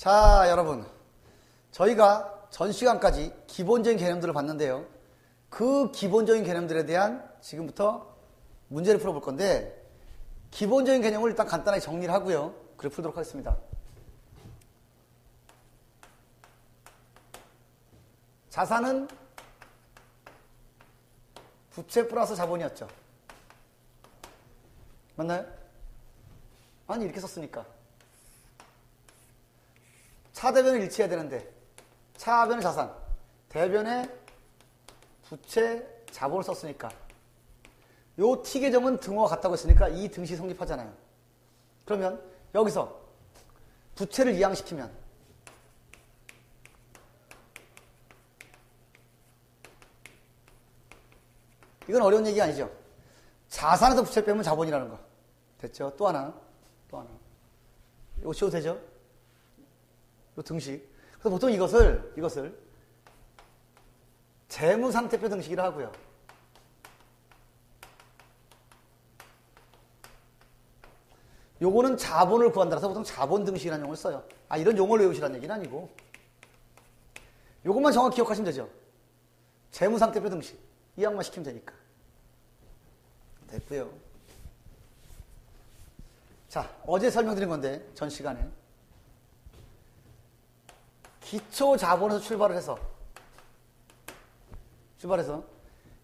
자, 여러분. 저희가 전 시간까지 기본적인 개념들을 봤는데요. 그 기본적인 개념들에 대한 지금부터 문제를 풀어볼 건데, 기본적인 개념을 일단 간단하게 정리를 하고요. 글을 풀도록 하겠습니다. 자산은 부채 플러스 자본이었죠. 맞나요? 아니, 이렇게 썼으니까. 차대변을 일치해야 되는데, 차변의 자산, 대변의 부채, 자본을 썼으니까. 요 T 계정은 등호가 같다고 했으니까 이 등식이 성립하잖아요. 그러면 여기서 부채를 이항시키면 이건 어려운 얘기 아니죠. 자산에서 부채를 빼면 자본이라는 거. 됐죠? 또 하나. 이거 지워도 되죠? 이 등식. 그래서 보통 이것을 재무상태표 등식이라 하고요. 요거는 자본을 구한다라서 보통 자본 등식이라는 용어를 써요. 아, 이런 용어를 외우시라는 얘기는 아니고. 요것만 정확히 기억하시면 되죠. 재무상태표 등식. 이항만 시키면 되니까. 됐고요. 자, 어제 설명드린 건데, 전 시간에. 기초 자본에서 출발해서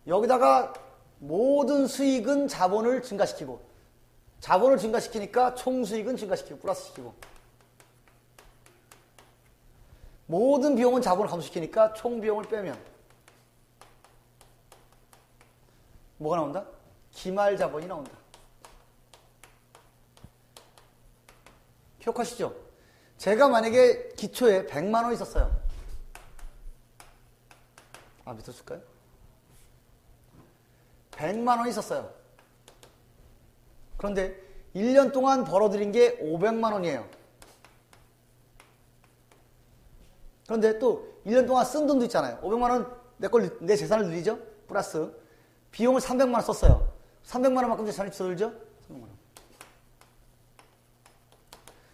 여기다가 모든 수익은 자본을 증가시키고, 자본을 증가시키니까 총 수익은 증가시키고, 플러스시키고, 모든 비용은 자본을 감소시키니까 총 비용을 빼면 뭐가 나온다? 기말 자본이 나온다. 기억하시죠? 제가 만약에 기초에 100만 원 있었어요. 아, 밑에 쓸까요? 100만 원 있었어요. 그런데 1년 동안 벌어들인 게 500만 원이에요. 그런데 또 1년 동안 쓴 돈도 있잖아요. 500만 원 내 재산을 늘리죠? 플러스 비용을 300만 원 썼어요. 300만 원만큼 재산이 줄어들죠? 300만 원.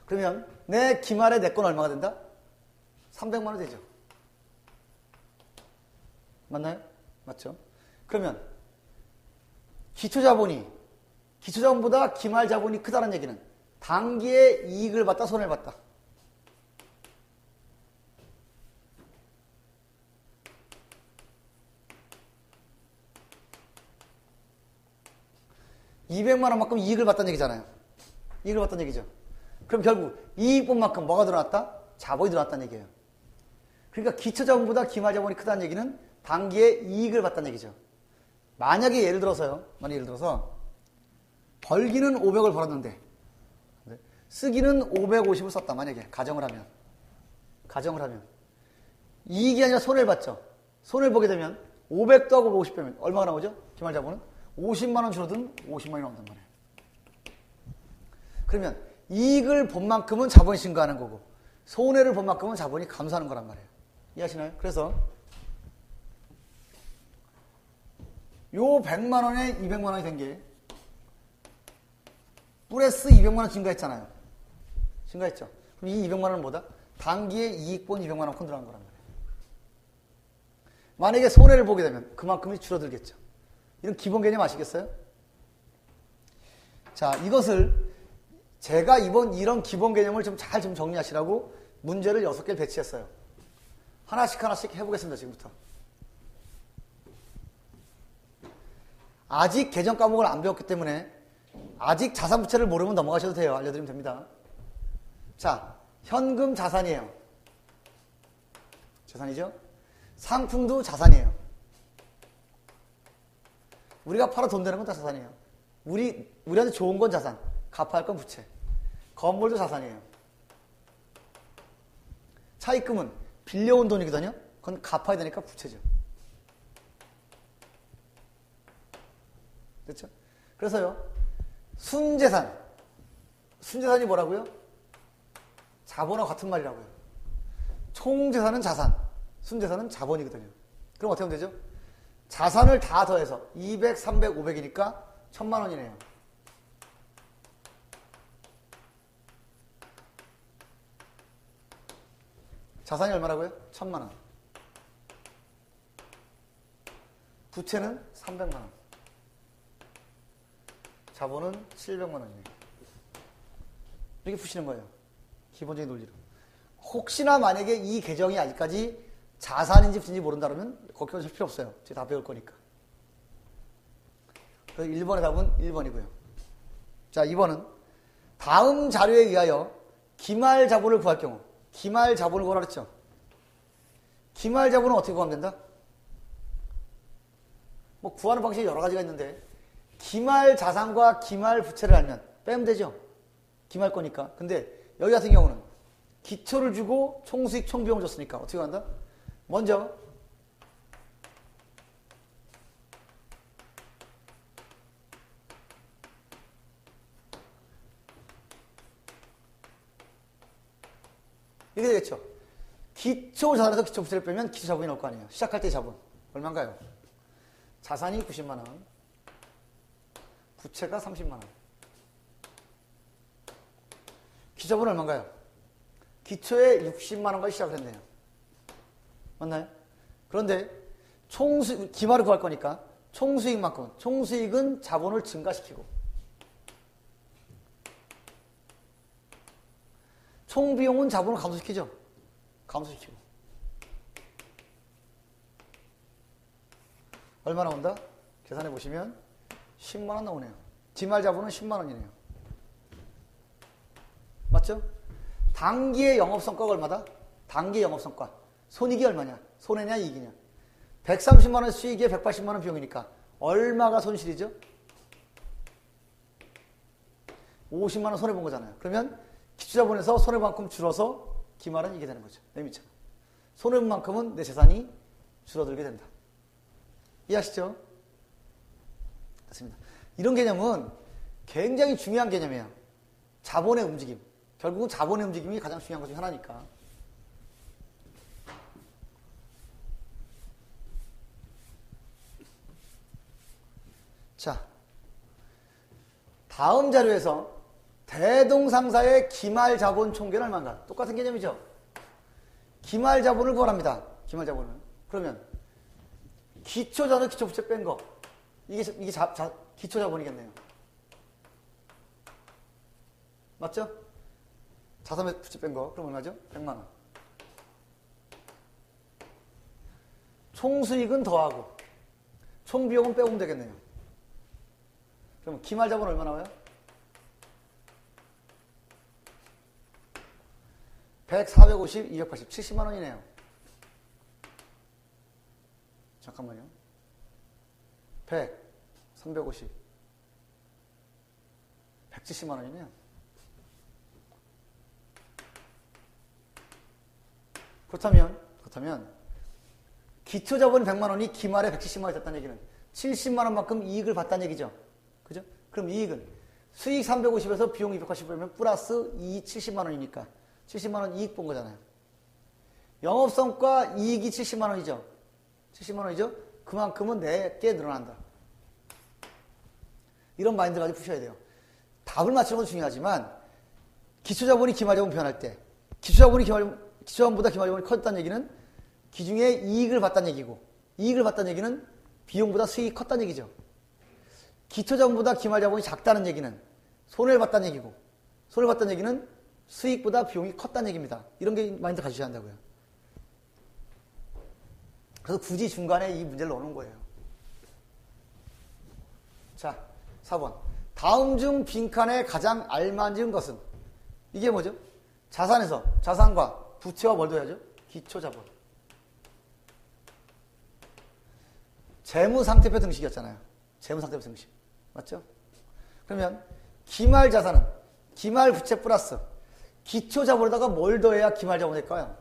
그러면 내 기말에 내 건 얼마가 된다? 300만 원 되죠. 맞나요? 맞죠? 그러면 기초자본보다 기말 자본이 크다는 얘기는 단기에 이익을 봤다, 손해를 봤다. $200만 원만큼 이익을 봤다는 얘기잖아요. 이익을 봤다는 얘기죠. 그럼 결국 이익 본 만큼 뭐가 늘어났다? 자본이 늘어났다는 얘기예요. 그러니까 기초자본보다 기말자본이 크다는 얘기는 단기에 이익을 봤다는 얘기죠. 만약에 예를 들어서 벌기는 500을 벌었는데 쓰기는 550을 썼다. 만약에 가정을 하면 이익이 아니라 손해를 봤죠. 손해를 보게 되면 500 더하고 50 빼면 얼마가 나오죠? 기말자본은 50만 원 줄어든 50만 원이 나온단 말이에요. 그러면 이익을 본 만큼은 자본이 증가하는 거고 손해를 본 만큼은 자본이 감소하는 거란 말이에요. 이해하시나요? 그래서 요 100만 원에 200만 원이 된 게 플러스 200만 원 증가했잖아요. 증가했죠. 그럼 이 200만 원은 뭐다? 단기에 이익 본 200만 원만큼 들어간 거란 말이에요. 만약에 손해를 보게 되면 그만큼이 줄어들겠죠. 이런 기본 개념 아시겠어요? 자, 이것을 제가 이런 기본 개념을 좀 잘 정리하시라고 문제를 6개를 배치했어요. 하나씩 해보겠습니다, 지금부터. 아직 계정 과목을 안 배웠기 때문에 아직 자산부채를 모르면 넘어가셔도 돼요. 알려드리면 됩니다. 자, 현금 자산이에요. 자산이죠? 상품도 자산이에요. 우리가 팔아 돈 되는 건 다 자산이에요. 우리한테 좋은 건 자산, 갚아야 할 건 부채. 건물도 자산이에요. 차입금은 빌려온 돈이거든요. 그건 갚아야 되니까 부채죠. 됐죠? 그래서요, 순재산이 뭐라고요? 자본하고 같은 말이라고요. 총재산은 자산, 순재산은 자본이거든요. 그럼 어떻게 하면 되죠? 자산을 다 더해서 200, 300, 500이니까 1000만 원이네요. 자산이 얼마라고요? 1,000만 원. 부채는 300만 원. 자본은 700만 원이네요. 이렇게 푸시는 거예요. 기본적인 논리로. 혹시나 만약에 이 계정이 아직까지 자산인지 부채인지 모른다면 걱정하실 필요 없어요. 제가 다 배울 거니까. 그래서 1번의 답은 1번이고요. 자, 2번은 다음 자료에 의하여 기말 자본을 구할 경우, 기말 자본을 구하라 그랬죠. 기말 자본은 어떻게 구하면 된다? 뭐 구하는 방식이 여러 가지가 있는데 기말 자산과 기말 부채를 알면 빼면 되죠. 기말 거니까. 근데 여기 같은 경우는 기초를 주고 총수익 총비용 줬으니까 어떻게 한다? 먼저 이렇게 되겠죠. 기초 자산에서 기초 부채를 빼면 기초 자본이 나올 거 아니에요. 시작할 때 자본 얼마인가요? 자산이 90만 원, 부채가 30만 원. 기초 자본은 얼마인가요? 기초에 60만 원까지 시작을 했네요. 맞나요? 그런데 기말을 구할 거니까 총수익만큼, 총수익은 자본을 증가시키고 총비용은 자본을 감소시키죠. 감소시키고 얼마 나온다? 계산해 보시면 10만 원 나오네요. 기말 자본은 10만 원이네요. 맞죠? 단기의 영업성과가 얼마다? 단기의 영업성과. 손익이 얼마냐? 손해냐 이익이냐? 130만 원 수익에 180만 원 비용이니까 얼마가 손실이죠? 50만 원 손해본 거잖아요. 그러면 기초자본에서 손해만큼 줄어서 기말은 이게 되는 거죠. 맨 밑처럼. 손해만큼은 내 재산이 줄어들게 된다. 이해하시죠? 됐습니다. 이런 개념은 굉장히 중요한 개념이에요. 자본의 움직임. 결국은 자본의 움직임이 가장 중요한 것 중 하나니까. 자, 다음 자료에서 대동상사의 기말 자본 총계는 얼마인가? 똑같은 개념이죠. 기말 자본을 구하랍니다. 기말 자본을. 그러면 기초 자산, 기초 부채 뺀 거. 이게 기초 자본이겠네요. 맞죠? 자산 부채 뺀 거. 그럼 얼마죠? 100만 원. 총수익은 더하고 총비용은 빼오면 되겠네요. 그럼 기말 자본 얼마 나와요? 100, 450, 280, 70만 원이네요. 잠깐만요. 100, 350, 170만 원이네요. 그렇다면 기초 자본 100만 원이 기말에 170만 원이 됐다는 얘기는 70만 원만큼 이익을 봤다는 얘기죠. 그죠? 그럼 이익은 수익 350에서 비용 280이면 플러스 이익 70만 원이니까 70만 원 이익 본 거잖아요. 영업성과 이익이 70만 원이죠. 70만 원이죠. 그만큼은 내게 늘어난다. 이런 마인드 가지고 푸셔야 돼요. 답을 맞추는 건 중요하지만 기초자본이 기말자본 표현할 때 기초자본보다 기말자본이 컸다는 얘기는 기중에 이익을 봤다는 얘기고 이익을 봤다는 얘기는 비용보다 수익이 컸다는 얘기죠. 기초자본보다 기말자본이 작다는 얘기는 손해를 봤다는 얘기고 손해를 봤다는 얘기는 수익보다 비용이 컸다는 얘기입니다. 이런 게 마인드 가지셔야 한다고요. 그래서 굳이 중간에 이 문제를 넣는 거예요. 자, 4번. 다음 중 빈칸에 가장 알맞은 것은? 이게 뭐죠? 자산과 부채와 뭘 둬야죠? 기초자본. 재무상태표 등식이었잖아요. 재무상태표 등식. 맞죠? 그러면 기말자산은 기말부채 플러스 기초자본에다가 뭘 더해야 기말자본이 될까요?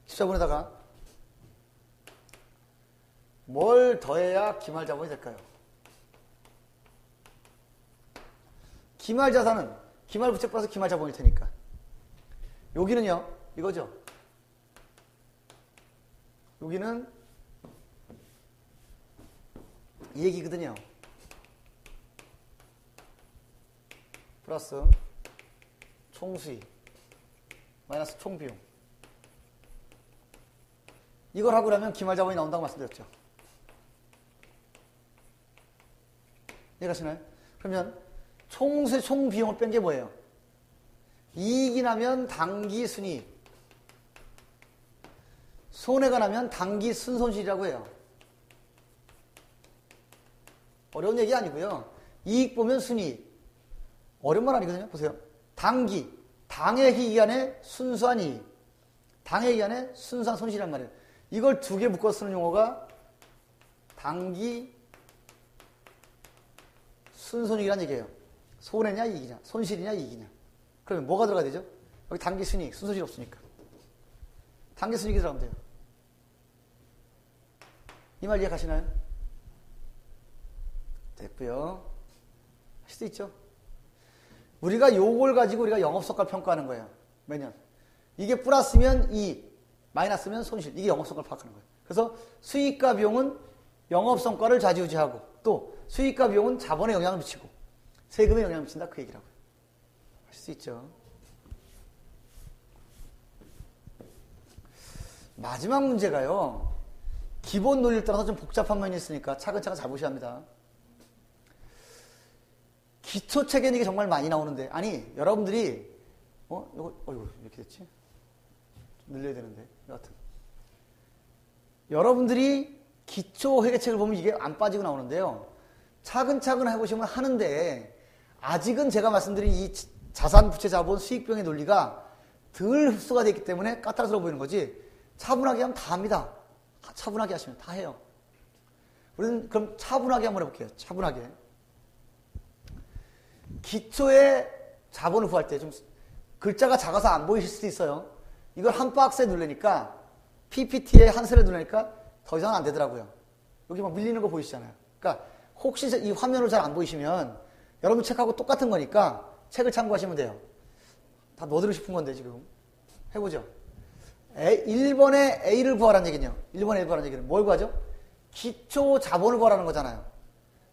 기초자본에다가 뭘 더해야 기말자본이 될까요? 기말자산은 기말부채 플러스 기말자본일 테니까 여기는요 이거죠. 여기는 이 얘기거든요. 플러스 총수익 마이너스 총비용. 이걸 하고 나면 기말자본이 나온다고 말씀드렸죠. 이해가시나요? 그러면 총비용을 뺀 게 뭐예요? 이익이 나면 당기 순이익, 손해가 나면 당기 순손실이라고 해요. 어려운 얘기 아니고요. 이익 보면 순이익. 어려운 말 아니거든요. 보세요. 당기, 당의 기간에 순수한 이익, 당의 기간에 순수한 손실이란 말이에요. 이걸 두 개 묶어 쓰는 용어가 당기 순손익이란 얘기예요. 손해냐 이익이냐, 손실이냐 이익이냐. 그러면 뭐가 들어가야 되죠? 여기 당기 순이익, 순손실이 없으니까. 당기 순이익이 들어가면 돼요. 이 말 이해가시나요? 됐고요. 할 수도 있죠. 우리가 요걸 가지고 우리가 영업성과를 평가하는 거예요. 매년. 이게 플러스면 이익, 마이너스면 손실. 이게 영업성과를 파악하는 거예요. 그래서 수익과 비용은 영업성과를 좌지우지하고 또 수익과 비용은 자본에 영향을 미치고 세금에 영향을 미친다. 그 얘기라고요. 할 수 있죠. 마지막 문제가요. 기본 논리를 따라서 좀 복잡한 면이 있으니까 차근차근 잘 보셔야 합니다. 기초체계는 이게 정말 많이 나오는데, 아니, 여러분들이, 이거 이렇게 됐지? 늘려야 되는데, 여하튼. 여러분들이 기초 회계책을 보면 이게 안 빠지고 나오는데요. 차근차근 해보시면 하는데, 아직은 제가 말씀드린 이 자산, 부채, 자본, 수익비용의 논리가 덜 흡수가 되기 때문에 까탈스러워 보이는 거지, 차분하게 하면 다 합니다. 차분하게 하시면 다 해요. 우리는 그럼 차분하게 한번 해볼게요. 차분하게. 기초에 자본을 구할 때 좀 글자가 작아서 안 보이실 수도 있어요. 이걸 한 박스에 누르니까 PPT에 한 셀에 누르니까 더 이상은 안 되더라고요. 여기 막 밀리는 거 보이시잖아요. 그러니까 혹시 이 화면을 잘 안 보이시면 여러분 책하고 똑같은 거니까 책을 참고하시면 돼요. 다 넣어드리고 싶은 건데 지금 해보죠. 1번에 A를 구하라는 얘기는요. 1번에 A를 구하라는 얘기는 뭘 구하죠? 기초 자본을 구하라는 거잖아요.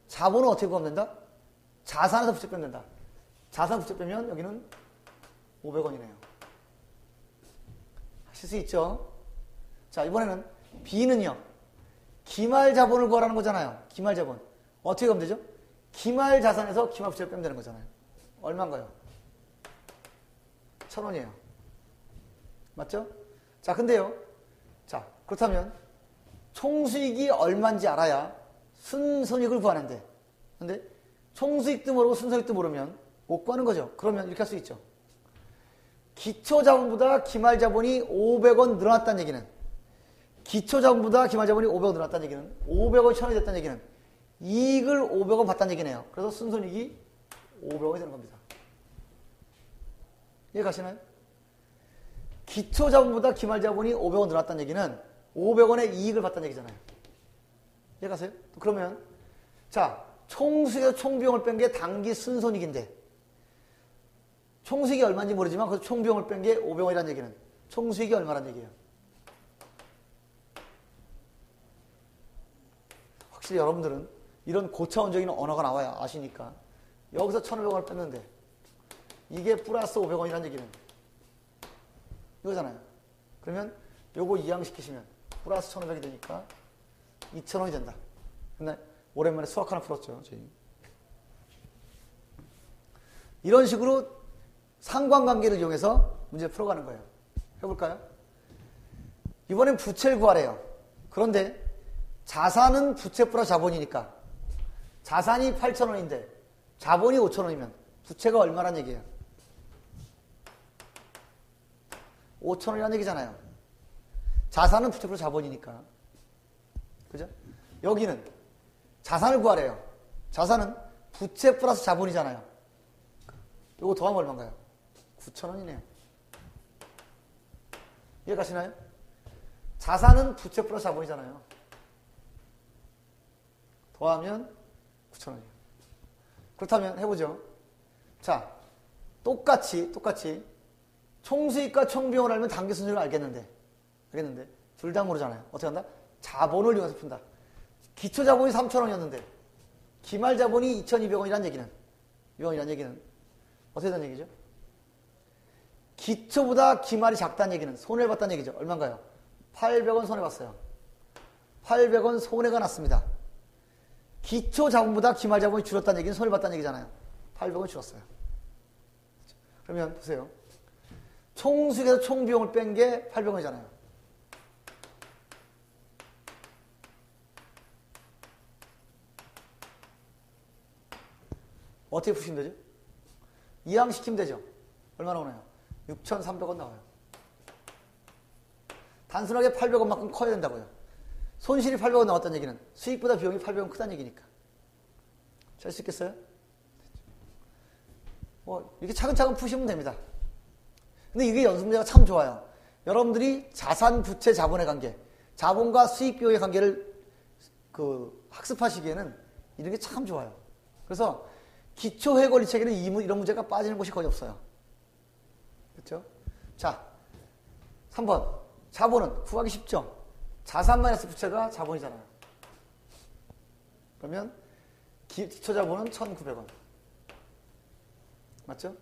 자본은 어떻게 구하면 된다? 자산에서 부채 빼면 된다. 자산 부채 빼면 여기는 500원이네요. 하실 수 있죠? 자, 이번에는 B는요. 기말 자본을 구하라는 거잖아요. 기말 자본. 어떻게 하면 되죠? 기말 자산에서 기말 부채를 빼면 되는 거잖아요. 얼마인가요? 1,000원이에요. 맞죠? 자, 근데요. 자, 그렇다면 총수익이 얼마인지 알아야 순손익을 구하는데, 근데 총수익도 모르고 순손익도 모르면 못 구하는 거죠. 그러면 이렇게 할 수 있죠. 기초자본보다 기말자본이 500원 늘어났다는 얘기는, 기초자본보다 기말자본이 500원 늘어났다는 얘기는 500원이 1,000원이 됐다는 얘기는 이익을 500원 받다는 얘기네요. 그래서 순손익이 500원이 되는 겁니다. 이해 가시나요? 기초자본보다 기말자본이 500원 늘어났다는 얘기는 500원의 이익을 받다는 얘기잖아요. 이해 가세요? 그러면 자, 총수익에서 총비용을 뺀 게 당기 순손익인데 총수익이 얼마인지 모르지만 그 총비용을 뺀 게 500원이라는 얘기는 총수익이 얼마란 얘기예요? 확실히 여러분들은 이런 고차원적인 언어가 나와야 아시니까 여기서 1,500원을 뺐는데 이게 플러스 500원이라는 얘기는 이거잖아요. 그러면 요거 이항시키시면 플러스 1,500이 되니까 2,000원이 된다. 근데 오랜만에 수학 하나 풀었죠. 저희. 이런 식으로 상관관계를 이용해서 문제를 풀어가는 거예요. 해볼까요? 이번엔 부채를 구하래요. 그런데 자산은 부채 플러스 자본이니까 자산이 8,000원인데 자본이 5,000원이면 부채가 얼마란 얘기예요? 5,000원이라는 얘기잖아요. 자산은 부채 플러스 자본이니까. 그죠? 여기는 자산을 구하래요. 자산은 부채 플러스 자본이잖아요. 이거 더하면 얼마인가요? 9,000원이네요. 이해 가시나요? 자산은 부채 플러스 자본이잖아요. 더하면 9,000원이에요. 그렇다면 해보죠. 자, 똑같이 총수익과 총비용을 알면 단기 순서를 알겠는데 둘 다 모르잖아요. 어떻게 한다? 자본을 이용해서 푼다. 기초 자본이 3,000원이었는데 기말 자본이 2,200원이라는 얘기는 어떻게 된 얘기죠? 기초보다 기말이 작다는 얘기는 손해를 봤다는 얘기죠. 얼마인가요? 800원 손해봤어요. 800원 손해가 났습니다. 기초 자본보다 기말 자본이 줄었다는 얘기는 손해를 봤다는 얘기잖아요. 800원 줄었어요. 그러면 보세요. 총수익에서 총비용을 뺀 게 800원이잖아요. 어떻게 푸시면 되죠? 이항시키면 되죠. 얼마 나오나요? 6,300원 나와요. 단순하게 800원만큼 커야 된다고요. 손실이 800원 나왔다는 얘기는 수익보다 비용이 800원 크다는 얘기니까. 잘 수 있겠어요? 이렇게 차근차근 푸시면 됩니다. 근데 이게 연습 문제가 참 좋아요. 여러분들이 자산, 부채, 자본의 관계, 자본과 수익 비용의 관계를 학습하시기에는 이런 게 참 좋아요. 그래서 기초 회고리 책에는 이런 문제가 빠지는 곳이 거의 없어요. 그렇죠? 자, 3번. 자본은 구하기 쉽죠? 자산 마이너스 부채가 자본이잖아요. 그러면 기초 자본은 1,900원. 맞죠?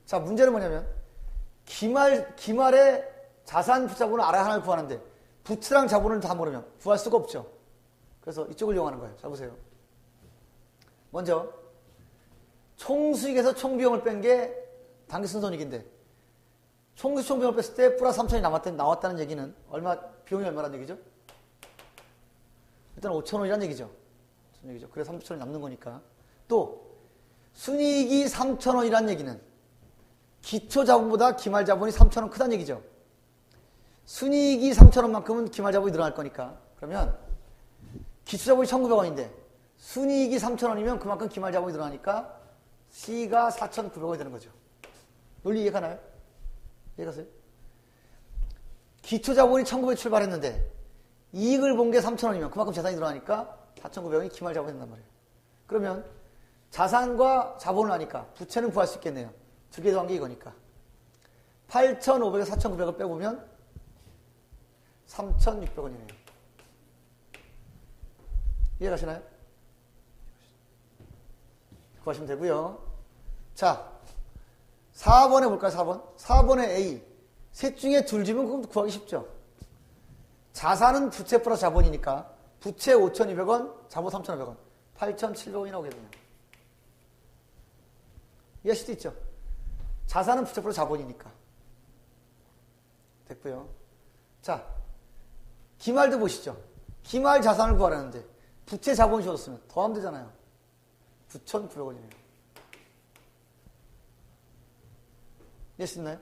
자, 문제는 뭐냐면 기말에 자산 부자본을 알아야 하나를 구하는데 부채랑 자본을 다 모르면 구할 수가 없죠. 그래서 이쪽을 이용하는 거예요. 자, 보세요. 먼저 총수익에서 총비용을 뺀 게 당기순손익인데 총수익 총비용을 뺐을 때 플러스 3,000이 나왔다는 얘기는 비용이 얼마라는 얘기죠? 일단 5,000원이라는 얘기죠. 그래서 3,000원이 남는 거니까. 또 순이익이 3,000원이라는 얘기는 기초 자본보다 기말 자본이 3,000원 크다는 얘기죠. 순이익이 3,000원만큼은 기말 자본이 늘어날 거니까. 그러면 기초 자본이 1,900원인데 순이익이 3,000원이면 그만큼 기말 자본이 늘어나니까 C가 4,900원이 되는 거죠. 논리 이해가나요? 이해가세요? 기초 자본이 1,900원 출발했는데 이익을 본 게 3,000원이면 그만큼 재산이 늘어나니까 4,900원이 기말 자본이 된단 말이에요. 그러면 자산과 자본을 아니까 부채는 구할 수 있겠네요. 두 개 더한 게 이거니까. 8,500에 4,900을 빼보면 3,600원이네요. 이해가시나요? 구하시면 되고요. 자, 4번에 볼까요? 4번. 4번에 A. 셋 중에 둘 집은 그럼 구하기 쉽죠. 자산은 부채 플러스 자본이니까 부채 5,200원, 자본 3,500원. 8,700원이 나오겠네요. 이해할 수도 있죠. 자산은 부채 플러스 자본이니까. 됐고요. 자, 기말도 보시죠. 기말 자산을 구하라는데 부채 자본이 주어졌으면 더하면 되잖아요. 9,900원이네요. 이해할 수 있나요?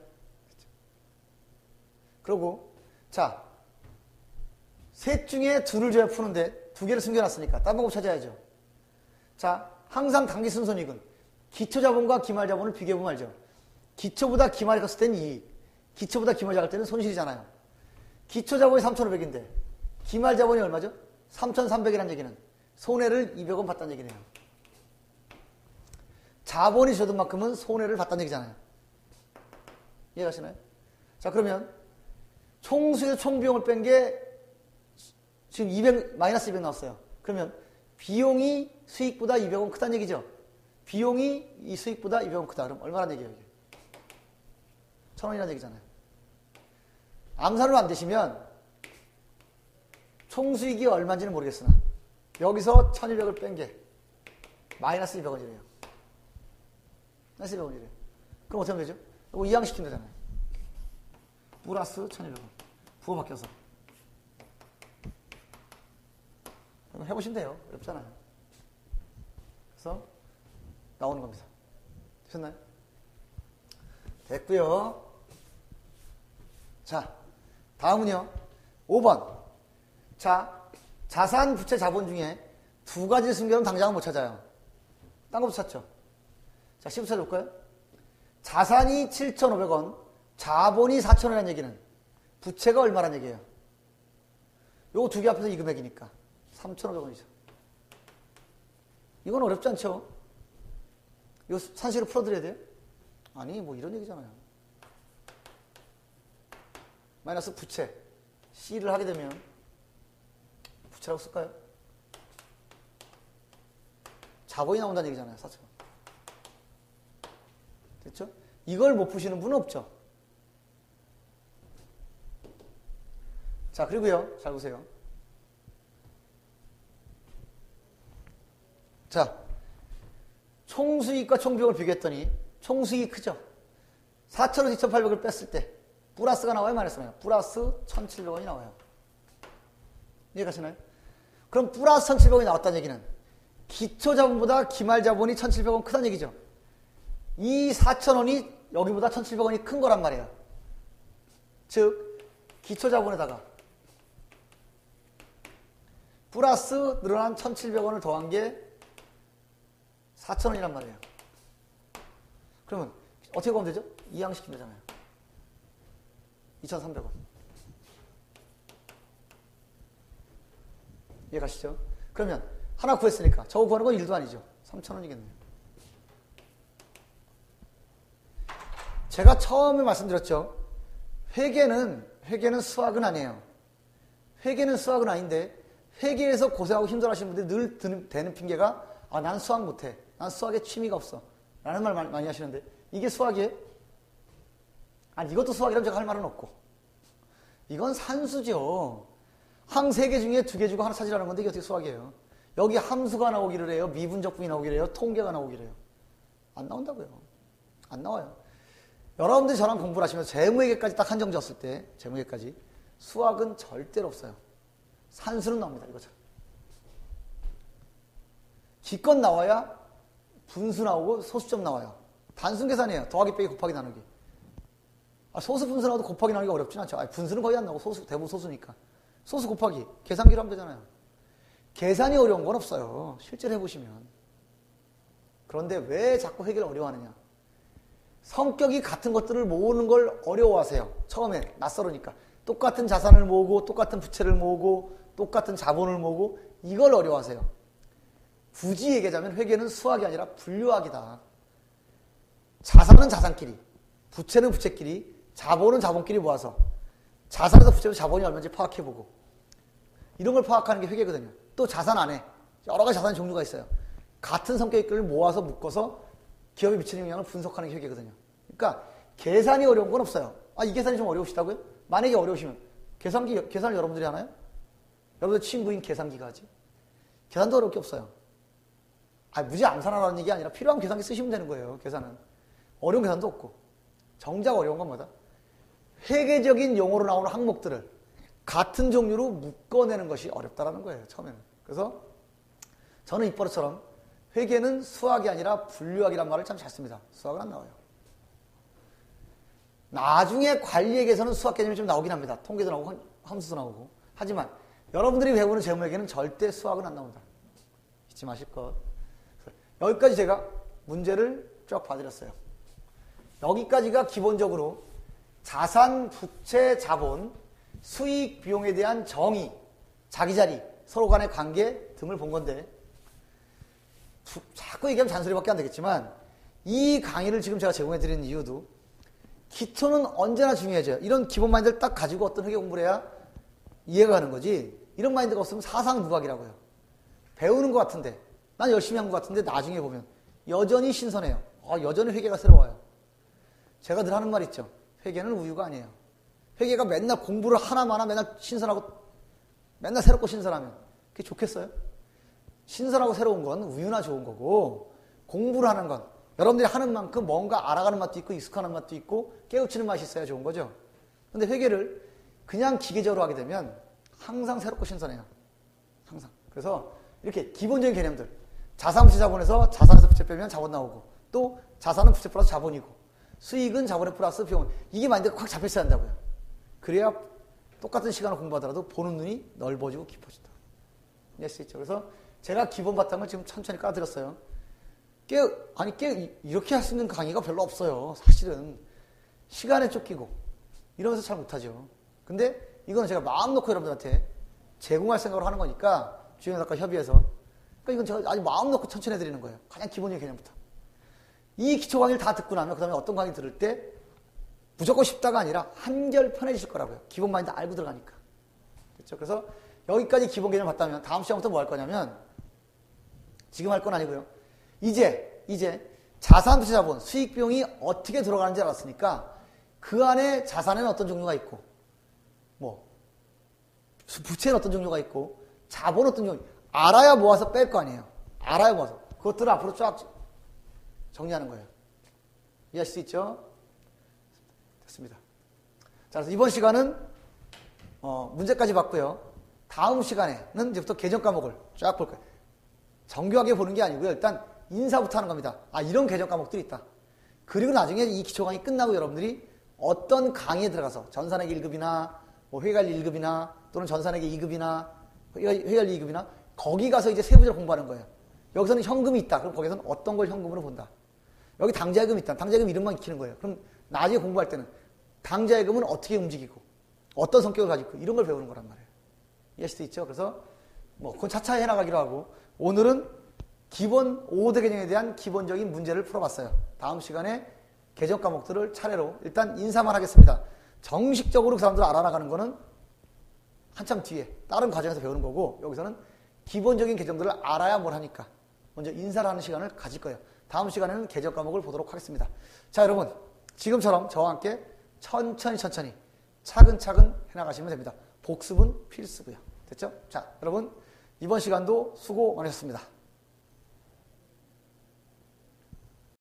그리고 자, 셋 중에 둘을 줘야 푸는데 두 개를 숨겨놨으니까 딴 방법 찾아야죠. 자, 항상 당기순손익은 기초자본과 기말자본을 비교해보면 알죠. 기초보다 기말이 컸을 때는 이익, 기초보다 기말이 작을 때는 손실이잖아요. 기초자본이 3,500인데 기말자본이 얼마죠? 3,300이라는 얘기는 손해를 200원 봤다는 얘기네요. 자본이 줄어든 만큼은 손해를 봤다는 얘기잖아요. 이해가시나요? 자, 그러면 총수에서 총비용을 뺀 게 지금 200, 마이너스 200 나왔어요. 그러면 비용이 수익보다 200원 크다는 얘기죠. 비용이 이 수익보다 200원 크다. 그럼 얼마라는 얘기예요, 이게? 1,000원이라는 얘기잖아요. 암산으로 안 되시면 총수익이 얼마인지는 모르겠으나 여기서 1,200을 뺀 게 마이너스 200원이래요. 마이너스 200원이래요. 그럼 어떻게 하면 되죠? 이거 이항시키면 되잖아요. 플러스 1,200원. 부호 바뀌어서. 해보시면 돼요. 어렵잖아요. 그래서 나오는 겁니다. 되셨나요? 됐고요. 자, 다음은요. 5번. 자, 자산, 부채, 자본 중에 두 가지 숨겨놓은 당장은 못 찾아요. 딴 것도 찾죠. 자, C부터 찾아볼까요? 자산이 7,500원, 자본이 4,000원이라는 얘기는 부채가 얼마란 얘기예요? 요거 두 개 합해서 이 금액이니까 3,500원이죠. 이건 어렵지 않죠? 이거 산식으로 풀어드려야 돼요? 아니, 뭐 이런 얘기잖아요. 마이너스 부채. C를 하게 되면 부채라고 쓸까요? 자본이 나온다는 얘기잖아요. 4,000원. 됐죠? 이걸 못 푸시는 분은 없죠. 자, 그리고요. 잘 보세요. 자, 총수익과 총비용을 비교했더니 총수익이 크죠. 4,000원, 2,800을 뺐을 때 플러스가 나와요? 마이너스 나와요? 플러스 1,700원이 나와요. 이해가시나요? 그럼 플러스 1,700원이 나왔다는 얘기는 기초자본보다 기말자본이 1,700원 크다는 얘기죠. 이 4,000원이 여기보다 1,700원이 큰 거란 말이에요. 즉 기초자본에다가 플러스 늘어난 1,700원을 더한 게 4,000원이란 말이에요. 그러면 어떻게 보면 되죠? 이항시키면 되잖아요. 2,300원. 이해가시죠? 그러면 하나 구했으니까 저거 구하는 건 1도 아니죠. 3,000원이겠네요. 제가 처음에 말씀드렸죠. 회계는 수학은 아니에요. 회계는 수학은 아닌데 회계에서 고생하고 힘들어하시는 분들이 늘 대는 핑계가 난 수학 못해. 난 수학에 취미가 없어. 라는 말 많이 하시는데 이게 수학이에요? 아니 이것도 수학이라면 제가 할 말은 없고 이건 산수죠. 항 3개 중에 2개 주고 하나 찾으라는 건데 이게 어떻게 수학이에요? 여기 함수가 나오기를 해요. 미분적분이 나오기를 해요. 통계가 나오기를 해요. 안 나온다고요. 안 나와요. 여러분들이 저랑 공부를 하시면서 재무회계까지 딱 한정 지었을 때 재무회계까지 수학은 절대로 없어요. 산수는 나옵니다. 이거처럼. 기껏 나와야 분수 나오고 소수점 나와요. 단순 계산이에요. 더하기 빼기 곱하기 나누기. 소수 분수 나와도 곱하기 나누기가 어렵진 않죠. 분수는 거의 안 나오고 대부분 소수니까. 소수 곱하기 계산기로 하면 되잖아요. 계산이 어려운 건 없어요. 실제로 해보시면. 그런데 왜 자꾸 회계를 어려워하느냐. 성격이 같은 것들을 모으는 걸 어려워하세요. 처음에 낯설으니까. 똑같은 자산을 모으고 똑같은 부채를 모으고 똑같은 자본을 모으고 이걸 어려워하세요. 굳이 얘기하자면 회계는 수학이 아니라 분류학이다. 자산은 자산끼리, 부채는 부채끼리, 자본은 자본끼리 모아서 자산에서 부채로 자본이 얼마인지 파악해보고 이런 걸 파악하는 게 회계거든요. 또 자산 안에 여러 가지 자산 종류가 있어요. 같은 성격을 모아서 묶어서 기업에 미치는 영향을 분석하는 게 회계거든요. 그러니까 계산이 어려운 건 없어요. 이 계산이 좀 어려우시다고요? 만약에 어려우시면 계산을 여러분들이 하나요? 여러분들 친구인 계산기가 하지. 계산도 어려울 게 없어요. 무지 암산하라는 얘기 아니라 필요한 계산기 쓰시면 되는 거예요. 계산은. 어려운 계산도 없고. 정작 어려운 건 뭐다? 회계적인 용어로 나오는 항목들을 같은 종류로 묶어내는 것이 어렵다라는 거예요. 처음에는. 그래서 저는 입버릇처럼 회계는 수학이 아니라 분류학이란 말을 참 잘 씁니다. 수학은 안 나와요. 나중에 관리에게서는 수학 개념이 좀 나오긴 합니다. 통계도 나오고 함수도 나오고. 하지만 여러분들이 배우는 재무회계는 절대 수학은 안 나온다. 잊지 마실 것. 여기까지 제가 문제를 쭉 봐드렸어요. 여기까지가 기본적으로 자산, 부채, 자본, 수익, 비용에 대한 정의, 자기 자리, 서로 간의 관계 등을 본 건데 자꾸 얘기하면 잔소리밖에 안 되겠지만 이 강의를 지금 제가 제공해드리는 이유도 기초는 언제나 중요해져요. 이런 기본 마인드를 딱 가지고 어떤 회계 공부를 해야 이해가 가는 거지 이런 마인드가 없으면 사상무각이라고요. 배우는 것 같은데 난 열심히 한 것 같은데 나중에 보면 여전히 신선해요. 여전히 회계가 새로워요. 제가 늘 하는 말 있죠. 회계는 우유가 아니에요. 회계가 맨날 공부를 하나마나 맨날 신선하고 맨날 새롭고 신선하면 그게 좋겠어요? 신선하고 새로운 건 우유나 좋은 거고 공부를 하는 건 여러분들이 하는 만큼 뭔가 알아가는 맛도 있고 익숙하는 맛도 있고 깨우치는 맛이 있어야 좋은 거죠. 근데 회계를 그냥 기계적으로 하게 되면 항상 새롭고 신선해요. 항상. 그래서 이렇게 기본적인 개념들 자산, 부채, 자본에서 자산에서 부채 빼면 자본 나오고 또 자산은 부채 플러스 자본이고 수익은 자본에 플러스 비용 이게 마인드가 꽉 잡혀 있어야 한다고요. 그래야 똑같은 시간을 공부하더라도 보는 눈이 넓어지고 깊어진다. 이해할 수 있죠. 그래서 제가 기본 바탕을 지금 천천히 깔아드렸어요. 이렇게 할 수 있는 강의가 별로 없어요. 사실은. 시간에 쫓기고 이러면서 잘 못하죠. 근데 이거는 제가 마음 놓고 여러분들한테 제공할 생각으로 하는 거니까 주영작가 협의해서 그러니까 이건 제가 아주 마음 놓고 천천히 해드리는 거예요. 가장 기본적인 개념부터. 이 기초 강의를 다 듣고 나면 그 다음에 어떤 강의 들을 때 무조건 쉽다가 아니라 한결 편해지실 거라고요. 기본 마인드 알고 들어가니까. 그렇죠? 그래서 여기까지 기본 개념 봤다면 다음 시간부터 뭐 할 거냐면 지금 할 건 아니고요. 이제 자산, 부채, 자본, 수익, 비용이 어떻게 들어가는지 알았으니까 그 안에 자산에는 어떤 종류가 있고 부채는 어떤 종류가 있고 자본 어떤 종류 알아야 모아서 뺄 거 아니에요. 알아야 모아서. 그것들을 앞으로 쫙 정리하는 거예요. 이해하실 수 있죠? 됐습니다. 자, 그래서 이번 시간은 문제까지 봤고요. 다음 시간에는 이제부터 개정 과목을 쫙 볼 거예요. 정교하게 보는 게 아니고요. 일단 인사부터 하는 겁니다. 아, 이런 개정 과목들이 있다. 그리고 나중에 이 기초 강의 끝나고 여러분들이 어떤 강의에 들어가서 전산회계 1급이나 뭐 회계관리 1급이나 또는 전산회계 2급이나 회계관리 2급이나 거기 가서 이제 세부적으로 공부하는 거예요. 여기서는 현금이 있다. 그럼 거기서는 어떤 걸 현금으로 본다. 여기 당좌예금이 있다. 당좌예금 이름만 익히는 거예요. 그럼 나중에 공부할 때는 당좌예금은 어떻게 움직이고 어떤 성격을 가지고 있고 이런 걸 배우는 거란 말이에요. 이해하실 수 있죠? 그래서 뭐 그건 차차 해나가기로 하고 오늘은 기본 5대 개념에 대한 기본적인 문제를 풀어봤어요. 다음 시간에 개정 과목들을 차례로 일단 인사만 하겠습니다. 정식적으로 그 사람들을 알아나가는 거는 한참 뒤에 다른 과정에서 배우는 거고 여기서는 기본적인 개정들을 알아야 뭘 하니까 먼저 인사를 하는 시간을 가질 거예요. 다음 시간에는 개정 과목을 보도록 하겠습니다. 자, 여러분 지금처럼 저와 함께 천천히 차근차근 해나가시면 됩니다. 복습은 필수고요. 됐죠? 자, 여러분 이번 시간도 수고 많으셨습니다.